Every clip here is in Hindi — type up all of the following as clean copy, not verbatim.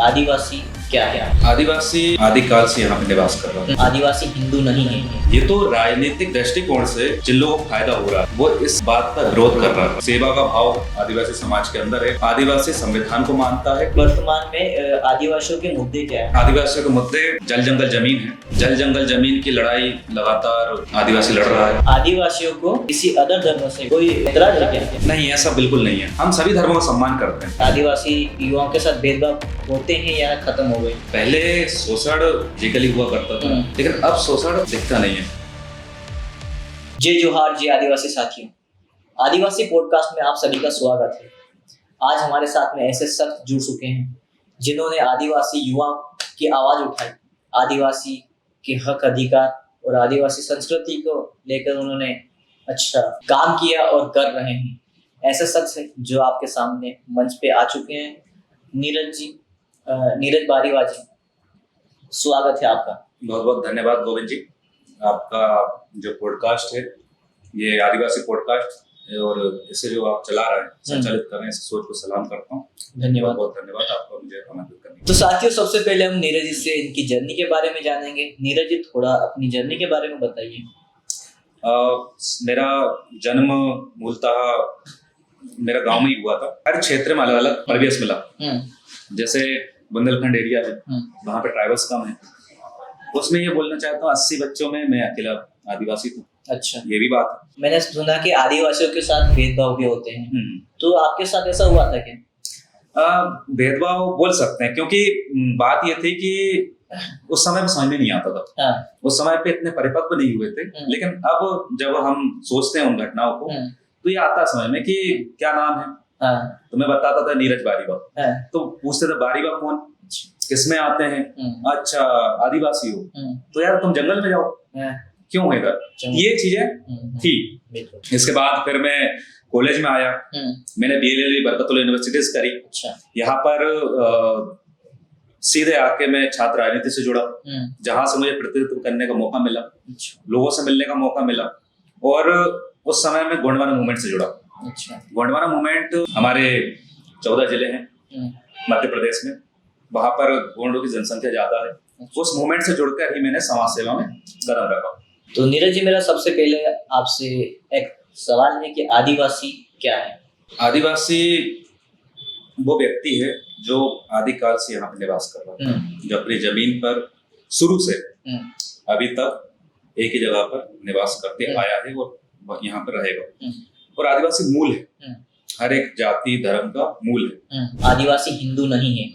आदिवासी क्या है? आदिवासी आदिकाल से यहाँ पे निवास कर रहा है। आदिवासी हिंदू नहीं है। ये तो राजनीतिक दृष्टिकोण से जिन लोगों को फायदा हो रहा है वो इस बात का विरोध कर रहा है। सेवा का भाव आदिवासी समाज के अंदर है। आदिवासी संविधान को मानता है। वर्तमान में आदिवासियों के मुद्दे क्या है? आदिवासियों के मुद्दे जल जंगल जमीन है। जल जंगल जमीन की लड़ाई लगातार आदिवासी लड़ रहा है। आदिवासियों को किसी अदर धर्म से कोई एतराज है क्या? नहीं, ऐसा बिल्कुल नहीं है। हम सभी धर्मों का सम्मान करते हैं। आदिवासी युवाओं के साथ भेदभाव होते हैं या खत्म हो गए? पहले शोषण जिकली हुआ करता था, लेकिन अब शोषण दिखता नहीं है। जय जोहार जी आदिवासी साथियों, आदिवासी पॉडकास्ट में आप सभी का स्वागत है। आज हमारे साथ में ऐसे शख्स जुड़ चुके हैं जिन्होंने आदिवासी युवा की आवाज उठाई, आदिवासी के हक अधिकार और आदिवासी संस्कृति को लेकर उन्होंने अच्छा काम किया और कर रहे हैं। ऐसे शख्स हैं जो आपके सामने मंच पे आ चुके हैं। नीरज बारीवाल जी, स्वागत है आपका। बहुत बहुत धन्यवाद गोविंद जी। आपका जो पॉडकास्ट है ये आदिवासी पॉडकास्ट है और इसे जो आप चला रहे हैं, संचालित कर रहे हैं, इस सोच को सलाम करता हूँ। धन्यवाद। बहुत धन्यवाद आपका मुझे आमंत्रित करने के लिए। तो साथियों, सबसे पहले हम नीरज जी से इनकी जर्नी के बारे में जानेंगे। नीरज जी, थोड़ा अपनी जर्नी के बारे में बताइए। मेरा जन्म मूलतः मेरा गांव में ही हुआ था। हर क्षेत्र में अलग अलग परिवेश मिला। जैसे बुंदेलखंड एरिया है, वहाँ पे ट्राइबल्स कम है। उसमें ये बोलना चाहता हूँ 80 बच्चों में मैं अकेला आदिवासी था। अच्छा, ये भी बात है। मैंने सुना कि आदिवासियों के साथ भेदभाव भी होते हैं, तो आपके साथ ऐसा हुआ था क्या? भेदभाव बोल सकते हैं, क्योंकि बात ये थी कि उस समय में समझ में नहीं आता था। हाँ। उस समय पे इतने परिपक्व नहीं हुए थे। लेकिन अब जब हम सोचते हैं उन घटनाओं को तो ये आता समझ में कि क्या नाम है। तो मैं बताता था नीरज बारीवाल। तो पूछते थे बारीवाल कौन, किसमें आते हैं? अच्छा, आदिवासी हो तो यार तुम जंगल में जाओ, क्यों इधर? ये चीजें थी। इसके बाद फिर मैं कॉलेज में आया। मैंने BLL बरकतुल्लाह यूनिवर्सिटी करी। यहाँ पर सीधे आके मैं छात्र राजनीति से जुड़ा, जहां से मुझे प्रतिनिधित्व करने का मौका मिला, लोगों से मिलने का मौका मिला। और उस समय में गोंडवाना मूवमेंट से जुड़ा। गोंडवाना मूवमेंट हमारे 14 जिले हैं मध्य प्रदेश में, वहां पर गोंडों की जनसंख्या ज्यादा है। उस मूवमेंट से जुड़कर ही मैंने समाज सेवा में कदम रखा। तो नीरज जी, मेरा सबसे पहले आपसे एक सवाल है कि आदिवासी क्या है? आदिवासी वो व्यक्ति है जो आदिकाल से यहाँ पे निवास कर रहा है, जो अपनी जमीन पर शुरू से अभी तक एक ही जगह पर निवास करते आया है और यहाँ पर रहेगा। और आदिवासी मूल है, हर एक जाति धर्म का मूल है। आदिवासी हिंदू नहीं है,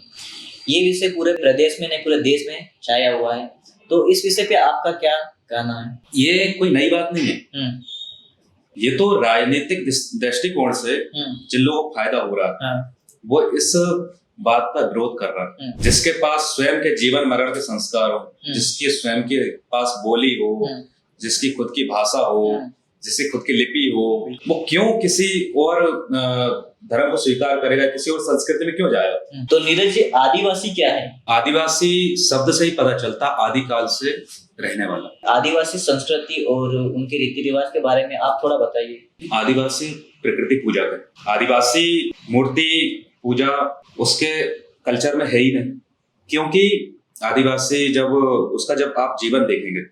ये विषय पूरे प्रदेश में नहीं पूरे देश में छाया हुआ है। तो इस विषय पे आपका क्या कहना है? ये कोई नई बात नहीं है। ये तो राजनीतिक दृष्टिकोण से जिन लोगों को फायदा हो रहा है वो इस बात का विरोध कर रहा है। जिसके पास स्वयं के जीवन मरण के संस्कार हो, जिसके स्वयं के पास बोली हो, जिसकी खुद की भाषा हो, जिसकी खुद की लिपि हो, वो क्यों किसी और धर्म को स्वीकार करेगा, किसी और संस्कृति में क्यों जाएगा? तो नीरज जी, आदिवासी क्या है? आदिवासी शब्द से ही पता चलता आदिकाल से रहने वाला। आदिवासी संस्कृति और उनके रीति रिवाज के बारे में आप थोड़ा बताइए। आदिवासी प्रकृति पूजा करते। आदिवासी मूर्ति पूजा उसके कल्चर में है ही नहीं, क्योंकि आदिवासी जब आप जीवन देखेंगे,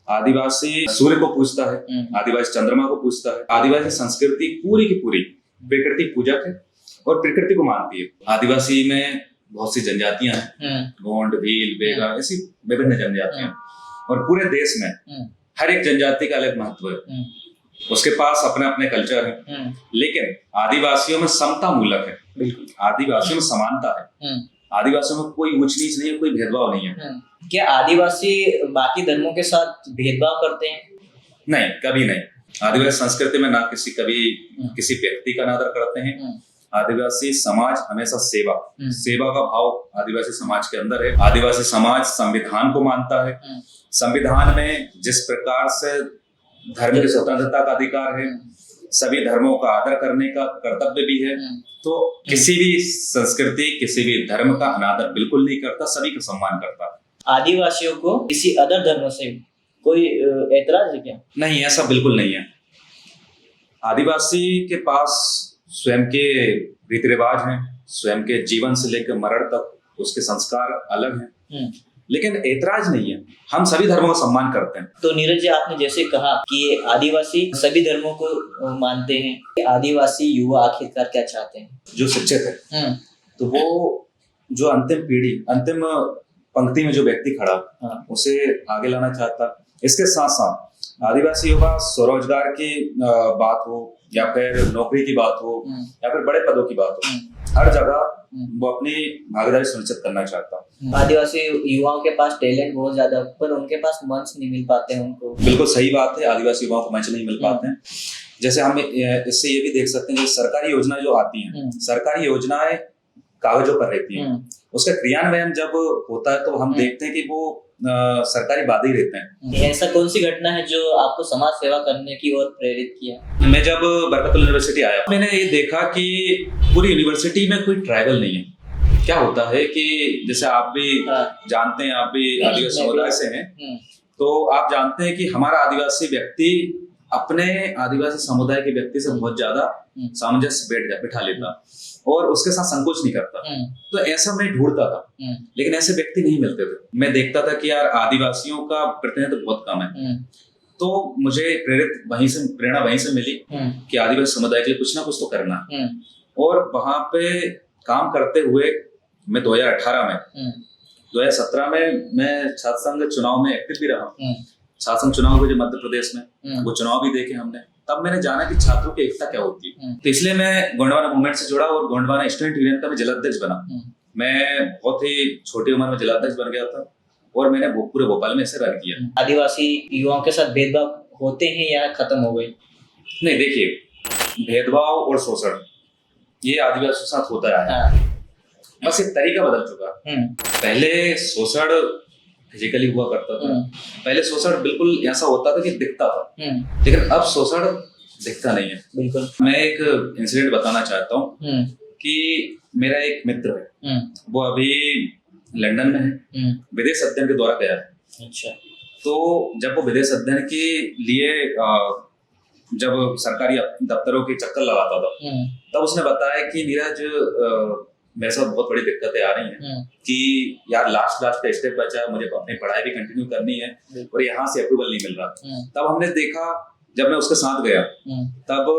आदिवासी सूर्य को पूजता है, आदिवासी चंद्रमा को पूजता है। आदिवासी संस्कृति पूरी की पूरी प्रकृति पूजक है और प्रकृति को मानती है। आदिवासी में बहुत सी जनजातियां हैं, गोंड, भील, बेगा, ऐसी विभिन्न जनजातियां। और पूरे देश में हर एक जनजाति का अलग महत्व है, उसके पास अपने अपने कल्चर है। लेकिन आदिवासियों में समता मूलक है, बिल्कुल आदिवासियों में समानता है। आदिवासियों में कोई ऊंच नीच नहीं है, कोई भेदभाव नहीं है। क्या आदिवासी बाकी धर्मों के साथ भेदभाव करते हैं? नहीं, कभी नहीं। आदिवासी संस्कृति में ना किसी व्यक्ति का अनादर करते हैं। आदिवासी समाज हमेशा सेवा का भाव आदिवासी समाज के अंदर है। आदिवासी समाज संविधान को मानता है। संविधान में जिस प्रकार से धर्म की स्वतंत्रता का अधिकार है, सभी धर्मों का आदर करने का कर्तव्य भी है। तो किसी भी संस्कृति, किसी भी धर्म का अनादर बिल्कुल नहीं करता, सभी का सम्मान करता है। आदिवासियों को किसी अदर धर्म से कोई एतराज है क्या? नहीं, ऐसा बिल्कुल नहीं है। आदिवासी के पास स्वयं के रीति रिवाज हैं, स्वयं के जीवन से लेकर मरण तक उसके संस्कार अलग हैं, लेकिन ऐतराज नहीं है, हम सभी धर्मों का सम्मान करते हैं। तो नीरज जी, आपने जैसे कहा कि आदिवासी सभी धर्मों को मानते हैं, आदिवासी युवा आखिरकार क्या चाहते हैं? जो शिक्षित है तो वो जो अंतिम पीढ़ी, अंतिम पंक्ति में जो व्यक्ति खड़ा उसे आगे लाना चाहता। इसके साथ साथ आदिवासी युवा स्वरोजगार की बात हो या फिर नौकरी की बात हो या फिर बड़े पदों की बात हो, हर जगह वो अपनी भागीदारी सुनिश्चित करना चाहता। आदिवासी युवाओं के पास टैलेंट बहुत ज्यादा, पर उनके पास मंच नहीं मिल पाते हैं उनको। बिल्कुल सही बात है, आदिवासी युवाओं को मंच नहीं मिल पाते हैं। जैसे हम इससे ये भी देख सकते हैं कि सरकारी योजना जो आती हैं, सरकारी योजनाएं कागजों पर रहती हैं, उसका क्रियान्वयन जब होता है तो हम देखते हैं कि वो सरकारी वादे ही रहते हैं। ऐसा कौन सी घटना है जो आपको समाज सेवा करने की ओर प्रेरित किया? मैं जब बरकतुल्लाह यूनिवर्सिटी आया, मैंने ये देखा कि पूरी यूनिवर्सिटी में कोई ट्राइबल नहीं है। क्या होता है कि जैसे आप भी जानते हैं, आप भी आदिवासी समुदाय से हैं, तो आप जानते हैं कि हमारा आदिवासी व्यक्ति अपने आदिवासी समुदाय के व्यक्ति से बहुत ज्यादा सामंजस्य बिठा लेता और उसके साथ संकोच नहीं करता। तो ऐसा मैं ढूंढता था, लेकिन ऐसे व्यक्ति नहीं मिलते थे। मैं देखता था कि यार आदिवासियों का प्रतिनिधित्व बहुत कम है। तो मुझे प्रेरणा वहीं से मिली कि आदिवासी समुदाय के लिए कुछ ना कुछ तो करना। और वहां पे काम करते हुए मैं 2018 में 2017 में मैं छात्र संघ चुनाव में एक्टिव भी रहा। छात्र संघ चुनाव हुए जो मध्य प्रदेश में, वो चुनाव भी देखे हमने। तब मैंने जाना कि छात्रों की एकता क्या होती है। तो इसलिए मैं गोंडवाना मूवमेंट से जुड़ा और गोंडवाना स्टूडेंट यूनियन का मैं जिलाध्यक्ष बना। मैं बहुत ही छोटी उम्र में जिलाध्यक्ष बन गया था और मैंने पूरे भोपाल में इसे रन किया। आदिवासी युवाओं के साथ भेदभाव होते हैं या खत्म हो गए? नहीं, देखिए, भेदभाव और शोषण ये आदिवासियों के साथ होता है, बस एक तरीका बदल चुका। पहले शोषण फिजिकली हुआ करता था। पहले शोषण बिल्कुल ऐसा होता था कि दिखता था, लेकिन अब शोषण दिखता नहीं है। बिल्कुल। मैं एक इंसिडेंट बताना चाहता हूँ कि मेरा एक मित्र है, वो अभी लंदन में है, विदेश अध्ययन के दौरा गया है। अच्छा। तो जब वो विदेश अध्ययन के लिए जब सरकारी दफ्तरों के चक्कर लगाता था, तब उसने बताया कि नीरज, मेरे साथ बहुत बड़ी दिक्कतें आ रही हैं कि यार लास्ट का स्टेप बचा है, मुझे अपनी पढ़ाई भी कंटिन्यू करनी है और यहाँ से अप्रूवल नहीं मिल रहा। तब हमने देखा, जब मैं उसके साथ गया, तब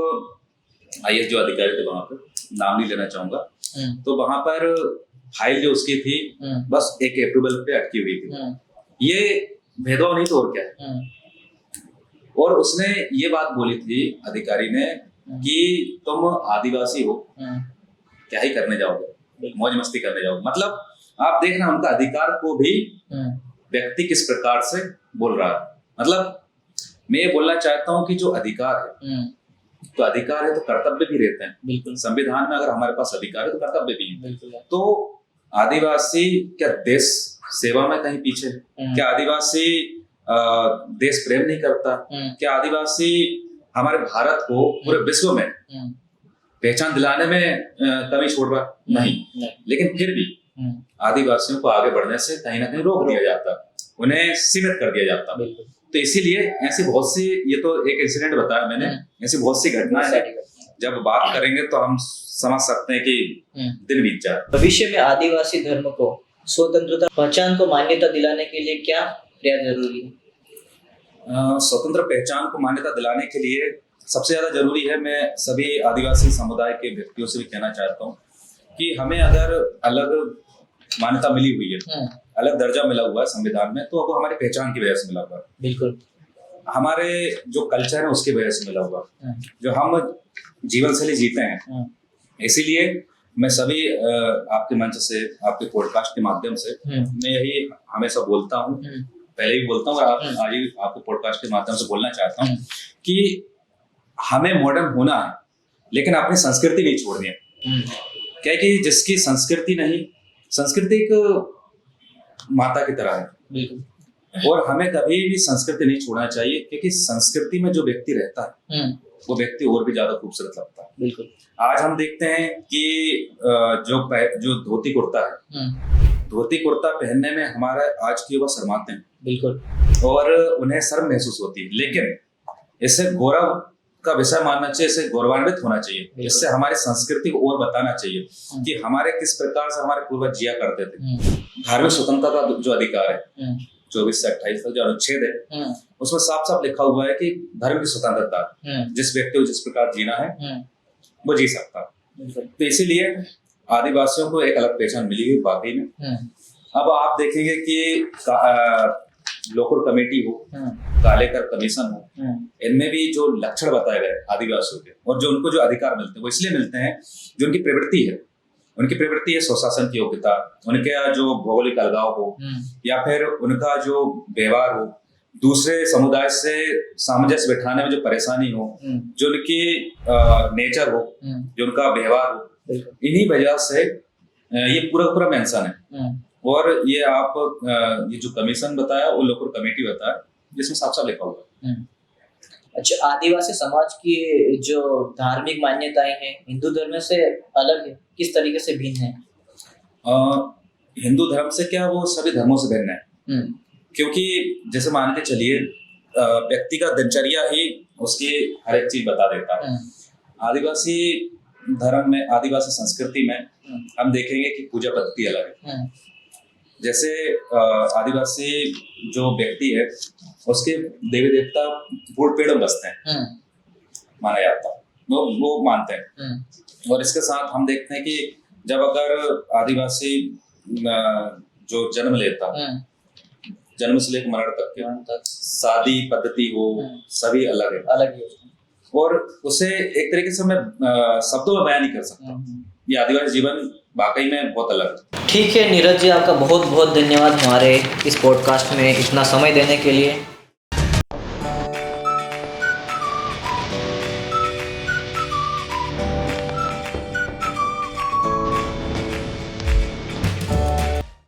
IAS जो अधिकारी थे वहां पर, नाम नहीं लेना चाहूंगा, तो वहां पर फाइल जो उसकी थी बस एक अप्रूवल पे अटकी हुई थी। ये भेदभाव नहीं तो और क्या है। और उसने ये बात बोली थी अधिकारी ने कि तुम आदिवासी हो, क्या ही करने जाओगे, मौज मस्ती करने जाओगे। मतलब आप देख रहे हैं उनका अधिकार को भी व्यक्ति किस प्रकार से बोल रहा है। मतलब मैं ये बोलना चाहता हूँ कि जो अधिकार है, तो अधिकार है तो कर्तव्य भी रहते हैं। बिल्कुल। संविधान में अगर हमारे पास अधिकार है तो कर्तव्य भी है। बिल्कुल। तो आदिवासी क्या देश सेवा में कहीं पीछे है? क्या आदिवासी देश प्रेम नहीं करता? क्या आदिवासी हमारे भारत को पूरे विश्व में पहचान दिलाने में कमी छोड़ रहा? नहीं। लेकिन फिर भी आदिवासियों को आगे बढ़ने से कहीं ना कहीं रोक दिया जाता, उन्हें सीमित कर दिया जाता। तो इसीलिए ऐसी बहुत सी, ये तो एक इंसिडेंट बताया मैंने, ऐसी बहुत सी घटनाएं हैं, जब बात करेंगे तो हम समझ सकते हैं कि दिन बीत जाए। भविष्य में आदिवासी धर्म को स्वतंत्रता पहचान को मान्यता दिलाने के लिए क्या प्रयास जरूरी है? स्वतंत्र पहचान को मान्यता दिलाने के लिए सबसे ज्यादा जरूरी है, मैं सभी आदिवासी समुदाय के व्यक्तियों से भी कहना चाहता हूँ कि हमें अगर अलग मान्यता मिली हुई है, अलग दर्जा मिला हुआ है संविधान में, तो वो हमारी पहचान की वजह से मिला हुआ है। बिल्कुल। हमारे जो कल्चर है उसकी वजह से मिला हुआ, जो हम जीवन शैली जीते हैं। इसीलिए मैं सभी आपके मंच से, आपके पॉडकास्ट के माध्यम से मैं यही हमेशा बोलता हूँ, पहले भी बोलता हूँ और आज ही आपके पॉडकास्ट के माध्यम से बोलना चाहता हूँ कि हमें मॉडर्न होना है, लेकिन अपनी संस्कृति नहीं छोड़नी है। क्या कि जिसकी संस्कृति नहीं, संस्कृति एक माता की तरह है। बिल्कुल। और हमें कभी भी संस्कृति नहीं छोड़ना चाहिए, क्योंकि संस्कृति में जो व्यक्ति रहता है वो व्यक्ति और भी ज्यादा खूबसूरत लगता है। बिल्कुल। आज हम देखते हैं कि जो धोती कुर्ता है, धोती कुर्ता पहनने में हमारा आज के युवा शर्माते हैं। बिल्कुल। और उन्हें शर्म महसूस होती है, लेकिन इससे गौरव का विषय मानना चाहिए, इससे गौरवान्वित होना चाहिए, इससे हमारी संस्कृति को और बताना चाहिए कि हमारे किस प्रकार से हमारे पूर्वज जिया करते थे। धार्मिक स्वतंत्रता का जो अधिकार है 24 से 28 तक जो अनुच्छेद है उसमें साफ साफ लिखा हुआ है कि धर्म की स्वतंत्रता, जिस व्यक्ति को जिस प्रकार जीना है वो जी सकता। तो इसीलिए आदिवासियों को एक अलग पहचान मिली हुई वाकई में। अब आप देखेंगे कि लोकल कमेटी हो, कालेकर कमीशन हो, इनमें भी जो लक्षण बताए गए आदिवासियों के और जो उनको जो अधिकार मिलते हैं वो इसलिए मिलते हैं जो उनकी प्रवृत्ति है। उनकी प्रवृत्ति है स्वशासन की योग्यता, उनके जो भौगोलिक अलगाव हो या फिर उनका जो व्यवहार हो, दूसरे समुदाय से सामंजस्य बिठाने में जो परेशानी हो, जो उनकी नेचर हो, जो उनका व्यवहार हो, इन्हीं वजह से ये पूरा मेंशन है। और ये आप ये जो कमीशन बताया वो लोकल कमेटी बताया जिसमें साफ साफ लिखा हुआ है। अच्छा, आदिवासी समाज की जो धार्मिक मान्यताएं हैं हिंदू धर्म से अलग है, किस तरीके से भिन्न है? हिंदू धर्म से क्या, वो सभी धर्मों से भिन्न है। क्योंकि जैसे मान के चलिए व्यक्ति का दिनचर्या ही उसकी हर एक चीज बता देता है। आदिवासी धर्म में, आदिवासी संस्कृति में हम देखेंगे कि पूजा पद्धति अलग है। जैसे आदिवासी जो व्यक्ति है उसके देवी देवता पेड़ों में बसते हैं माना जाता है, वो मानते हैं। और इसके साथ हम देखते हैं कि जब अगर आदिवासी जो जन्म लेता, जन्म से लेकर मरण तक के शादी पद्धति हो सभी अलग है और उसे एक तरीके से मैं शब्दों में बयान नहीं कर सकता। ये आदिवासी जीवन वाकई में बहुत अलग है। ठीक है नीरज जी, आपका बहुत बहुत धन्यवाद हमारे इस पॉडकास्ट में इतना समय देने के लिए।